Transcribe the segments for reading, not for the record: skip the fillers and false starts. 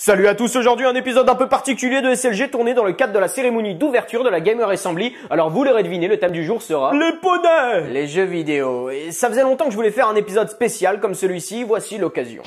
Salut à tous, aujourd'hui un épisode un peu particulier de SLG tourné dans le cadre de la cérémonie d'ouverture de la Gamer Assembly. Alors vous l'aurez deviné, le thème du jour sera les poneys, les jeux vidéo. Et ça faisait longtemps que je voulais faire un épisode spécial comme celui-ci, voici l'occasion.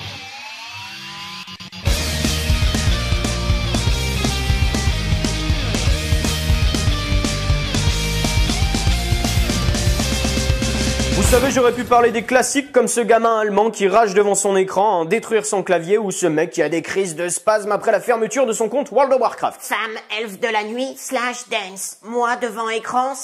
Vous savez, j'aurais pu parler des classiques comme ce gamin allemand qui rage devant son écran en détruire son clavier ou ce mec qui a des crises de spasme après la fermeture de son compte World of Warcraft. Femme, elfe de la nuit, /dance. Moi devant écran,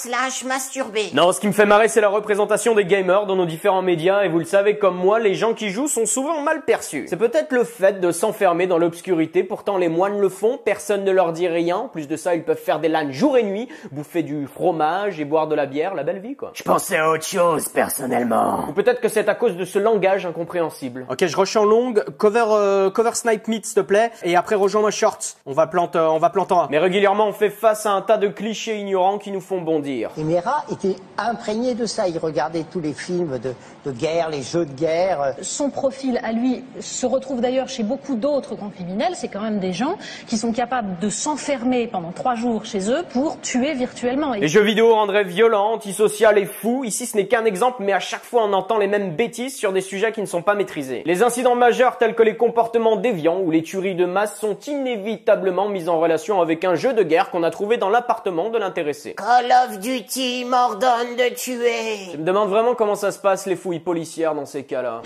/masturber. Non, ce qui me fait marrer, c'est la représentation des gamers dans nos différents médias et vous le savez comme moi, les gens qui jouent sont souvent mal perçus. C'est peut-être le fait de s'enfermer dans l'obscurité, pourtant les moines le font, personne ne leur dit rien. En plus de ça, ils peuvent faire des LAN jour et nuit, bouffer du fromage et boire de la bière, la belle vie quoi. Je pensais à autre chose, personnellement. Ou peut-être que c'est à cause de ce langage incompréhensible. Ok, je rush en longue, cover snipe mid s'il te plaît, et après rejoins-moi short. On va planter en A. Mais régulièrement on fait face à un tas de clichés ignorants qui nous font bondir. Et Mera était imprégné de ça, il regardait tous les films de guerre, les jeux de guerre. Son profil à lui se retrouve d'ailleurs chez beaucoup d'autres grands criminels, c'est quand même des gens qui sont capables de s'enfermer pendant 3 jours chez eux pour tuer virtuellement. Les jeux vidéo rendraient violents, antisocial et fou. Ici ce n'est qu'un exemple, mais à chaque fois on entend les mêmes bêtises sur des sujets qui ne sont pas maîtrisés. Les incidents majeurs tels que les comportements déviants ou les tueries de masse sont inévitablement mis en relation avec un jeu de guerre qu'on a trouvé dans l'appartement de l'intéressé. Call of Duty m'ordonne de tuer. Je me demande vraiment comment ça se passe les fouilles policières dans ces cas-là.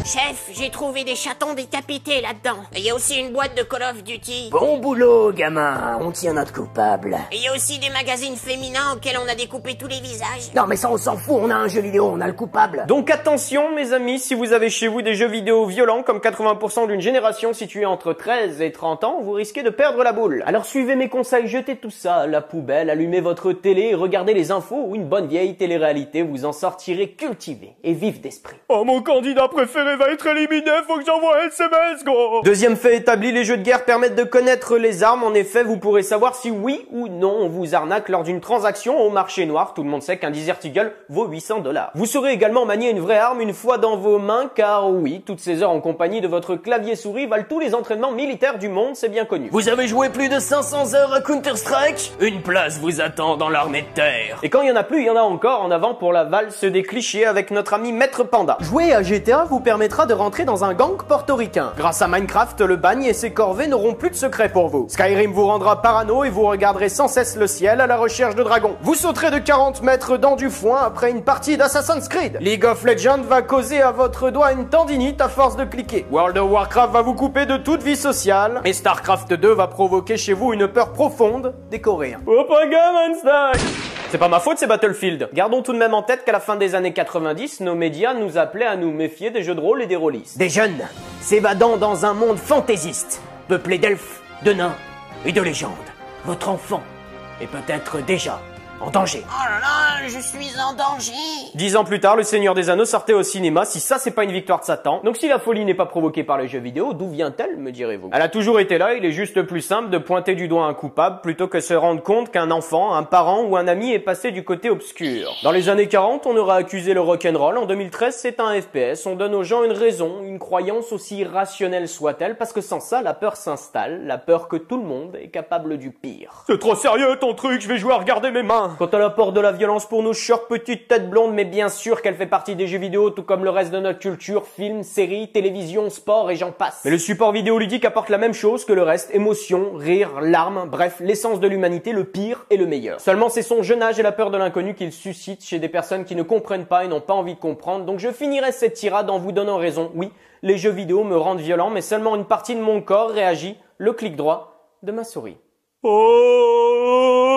Chef, j'ai trouvé des chatons décapités là-dedans. Et il y a aussi une boîte de Call of Duty. Bon boulot, gamin, on tient notre coupable. Et il y a aussi des magazines féminins auxquels on a découpé tous les visages. Non mais ça on s'en fout, on a un jeu vidéo, on a le coupable. Donc attention mes amis, si vous avez chez vous des jeux vidéo violents comme 80% d'une génération située entre 13 et 30 ans, vous risquez de perdre la boule. Alors suivez mes conseils, jetez tout ça à la poubelle, allumez votre télé et regardez les infos ou une bonne vieille télé-réalité, vous en sortirez cultivé et vif d'esprit. Oh mon candidat préféré va être éliminé, faut que j'envoie un SMS gros. Deuxième fait établi, les jeux de guerre permettent de connaître les armes, en effet vous pourrez savoir si oui ou non on vous arnaque lors d'une transaction au marché noir, tout le monde sait qu'un Desert Eagle vaut 800 $. Vous saurez également manier une vraie arme une fois dans vos mains, car oui, toutes ces heures en compagnie de votre clavier souris valent tous les entraînements militaires du monde, c'est bien connu. Vous avez joué plus de 500 heures à Counter-Strike? Une place vous attend dans l'armée de terre. Et quand il y en a plus, il y en a encore en avant pour la valse des clichés avec notre ami Maître Panda. Jouer à GTA vous permettra de rentrer dans un gang portoricain. Grâce à Minecraft, le bagne et ses corvées n'auront plus de secret pour vous. Skyrim vous rendra parano et vous regarderez sans cesse le ciel à la recherche de dragons. Vous sauterez de 40 mètres dans du foin après une partie d'Assassin's Creed. League of Legends va causer à votre doigt une tendinite à force de cliquer. World of Warcraft va vous couper de toute vie sociale. Et Starcraft 2 va provoquer chez vous une peur profonde des Coréens. C'est pas ma faute, c'est Battlefield. Gardons tout de même en tête qu'à la fin des années 90, nos médias nous appelaient à nous méfier des jeux de rôle et des rôlistes. Des jeunes s'évadant dans un monde fantaisiste, peuplé d'elfes, de nains et de légendes. Votre enfant est peut-être déjà en danger. Oh là là, je suis en danger. 10 ans plus tard, le Seigneur des Anneaux sortait au cinéma, si ça c'est pas une victoire de Satan. Donc si la folie n'est pas provoquée par les jeux vidéo, d'où vient-elle, me direz-vous? Elle a toujours été là, il est juste plus simple de pointer du doigt un coupable plutôt que se rendre compte qu'un enfant, un parent ou un ami est passé du côté obscur. Dans les années 40, on aurait accusé le rock'n'roll, en 2013 c'est un FPS, on donne aux gens une raison, une croyance aussi irrationnelle soit-elle, parce que sans ça, la peur s'installe, la peur que tout le monde est capable du pire. C'est trop sérieux ton truc, je vais jouer à regarder mes mains. Quant à l'apport de la violence pour nos chères petites têtes blondes, mais bien sûr qu'elle fait partie des jeux vidéo tout comme le reste de notre culture, films, séries, télévision, sport et j'en passe. Mais le support vidéoludique apporte la même chose que le reste, émotion, rire, larmes, bref, l'essence de l'humanité, le pire et le meilleur. Seulement c'est son jeune âge et la peur de l'inconnu qu'il suscite chez des personnes qui ne comprennent pas et n'ont pas envie de comprendre, donc je finirai cette tirade en vous donnant raison. Oui, les jeux vidéo me rendent violent, mais seulement une partie de mon corps réagit, le clic droit de ma souris. Oh